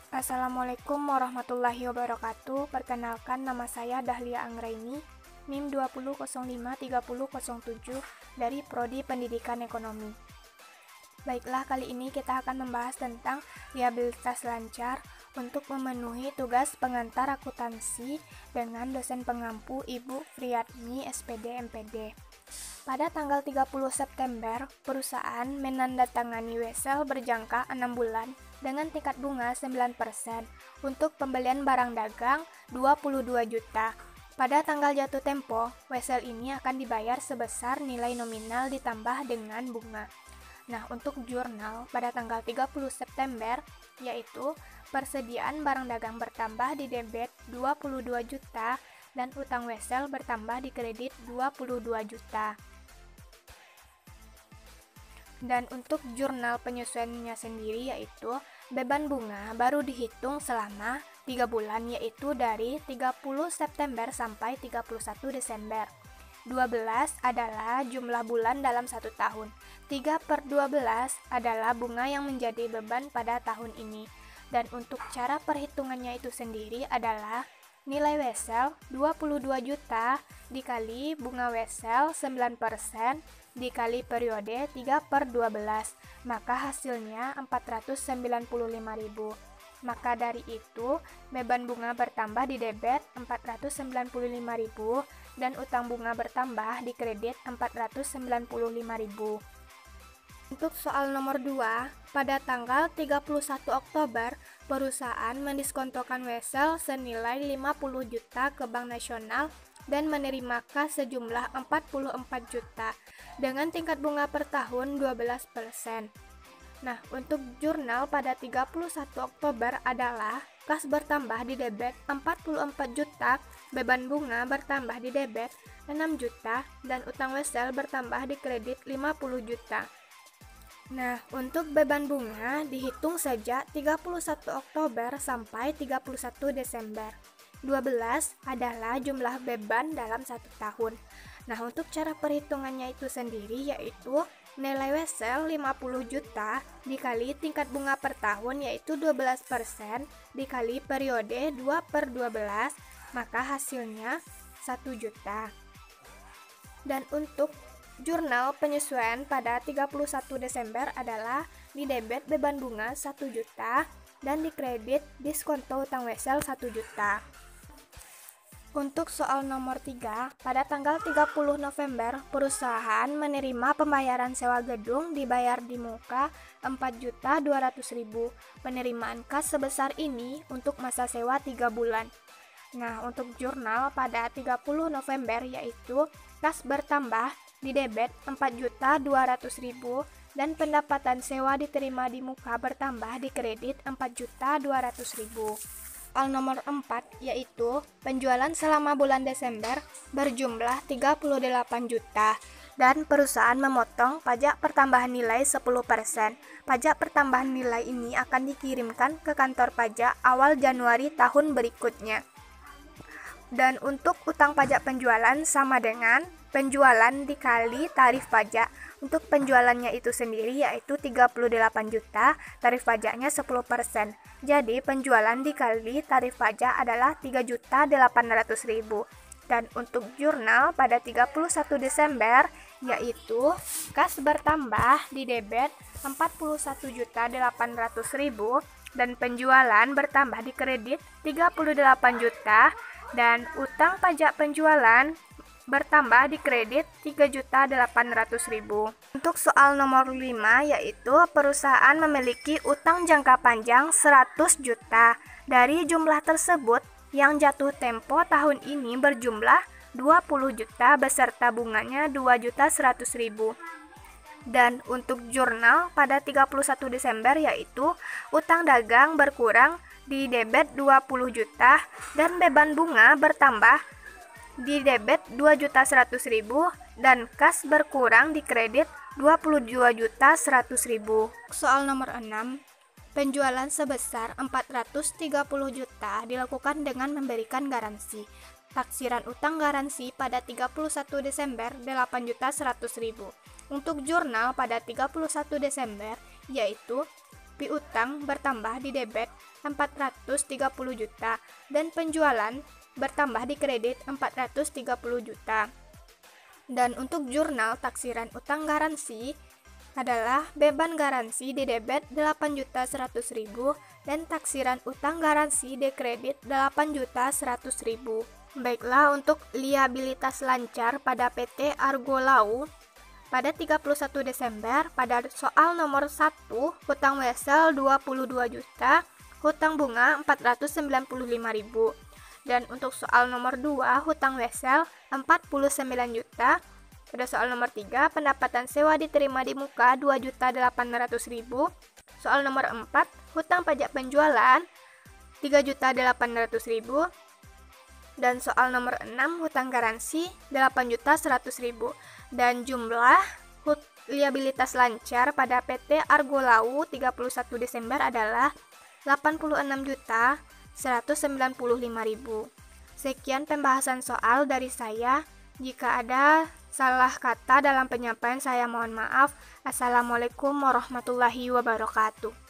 Assalamualaikum warahmatullahi wabarakatuh. Perkenalkan, nama saya Dahlia Anggraini, NIM 20053007 dari Prodi Pendidikan Ekonomi. Baiklah, kali ini kita akan membahas tentang liabilitas lancar untuk memenuhi tugas pengantar akuntansi dengan dosen pengampu Ibu Friyatni, SPD, MPD. Pada tanggal 30 September, perusahaan menandatangani wesel berjangka 6 bulan dengan tingkat bunga 9% untuk pembelian barang dagang 22 juta. Pada tanggal jatuh tempo, wesel ini akan dibayar sebesar nilai nominal ditambah dengan bunga. Nah, untuk jurnal pada tanggal 30 September, yaitu persediaan barang dagang bertambah di debit 22 juta dan utang wesel bertambah di kredit 22 juta. Dan untuk jurnal penyesuaiannya sendiri yaitu beban bunga baru dihitung selama 3 bulan, yaitu dari 30 September sampai 31 Desember. 12 adalah jumlah bulan dalam 1 tahun. 3/12 adalah bunga yang menjadi beban pada tahun ini. Dan untuk cara perhitungannya itu sendiri adalah nilai wesel 22 juta dikali bunga wesel 9% dikali periode 3/12, maka hasilnya 495.000. Maka dari itu, beban bunga bertambah di debit 495.000 dan utang bunga bertambah di kredit 495.000. Untuk soal nomor 2, pada tanggal 31 Oktober, perusahaan mendiskontokan wesel senilai 50 juta ke Bank Nasional dan menerima kas sejumlah 44 juta dengan tingkat bunga per tahun 12%. Nah, untuk jurnal pada 31 Oktober adalah kas bertambah di debit 44 juta, beban bunga bertambah di debit 6 juta, dan utang wesel bertambah di kredit 50 juta. Nah, untuk beban bunga dihitung sejak 31 Oktober sampai 31 Desember. 12 adalah jumlah beban dalam 1 tahun. Nah, untuk cara perhitungannya itu sendiri yaitu nilai wesel 50 juta dikali tingkat bunga per tahun yaitu 12% dikali periode 2/12, maka hasilnya 1 juta. Dan untuk jurnal penyesuaian pada 31 Desember adalah di debit beban bunga 1 juta dan di kredit diskonto utang wesel 1 juta. Untuk soal nomor 3, pada tanggal 30 November, perusahaan menerima pembayaran sewa gedung dibayar di muka 4.200.000. Penerimaan kas sebesar ini untuk masa sewa 3 bulan. Nah, untuk jurnal pada 30 November yaitu kas bertambah di debit 4.200.000 dan pendapatan sewa diterima di muka bertambah di kredit 4.200.000. Soal nomor 4 yaitu penjualan selama bulan Desember berjumlah 38 juta dan perusahaan memotong pajak pertambahan nilai 10%. Pajak pertambahan nilai ini akan dikirimkan ke kantor pajak awal Januari tahun berikutnya. Dan untuk utang pajak penjualan sama dengan penjualan dikali tarif pajak. Untuk penjualannya itu sendiri yaitu 38 juta, tarif pajaknya 10%. Jadi penjualan dikali tarif pajak adalah 3.800.000. Dan untuk jurnal pada 31 Desember yaitu kas bertambah di debit 41.800.000 dan penjualan bertambah di kredit 38 juta dan utang pajak penjualan bertambah di kredit 3.800.000. Untuk soal nomor 5 yaitu perusahaan memiliki utang jangka panjang 100 juta. Dari jumlah tersebut yang jatuh tempo tahun ini berjumlah 20 juta beserta bunganya 2.100.000. Dan untuk jurnal pada 31 Desember yaitu utang dagang berkurang di debit 20 juta dan beban bunga bertambah di debit 2.100.000 dan kas berkurang di kredit 22.100.000. Soal nomor 6, penjualan sebesar 430 juta dilakukan dengan memberikan garansi. Taksiran utang garansi pada 31 Desember 8.100.000. Untuk jurnal pada 31 Desember yaitu piutang bertambah di debit 430 juta dan penjualan bertambah di kredit 430 juta. Dan untuk jurnal taksiran utang garansi adalah beban garansi di debit 8.100.000 dan taksiran utang garansi di kredit 8.100.000. Baiklah, untuk liabilitas lancar pada PT Argolau pada 31 Desember, pada soal nomor 1, hutang wesel 22 juta, hutang bunga 495.000. Dan untuk soal nomor 2, hutang wesel 49 juta. Pada soal nomor 3, pendapatan sewa diterima di muka 2.800.000. Soal nomor 4, hutang pajak penjualan 3.800.000. Dan soal nomor 6, hutang garansi 8.100.000. Dan jumlah liabilitas lancar pada PT Argolau 31 Desember adalah 86.195.000. Sekian pembahasan soal dari saya. Jika ada salah kata dalam penyampaian, saya mohon maaf. Assalamualaikum warahmatullahi wabarakatuh.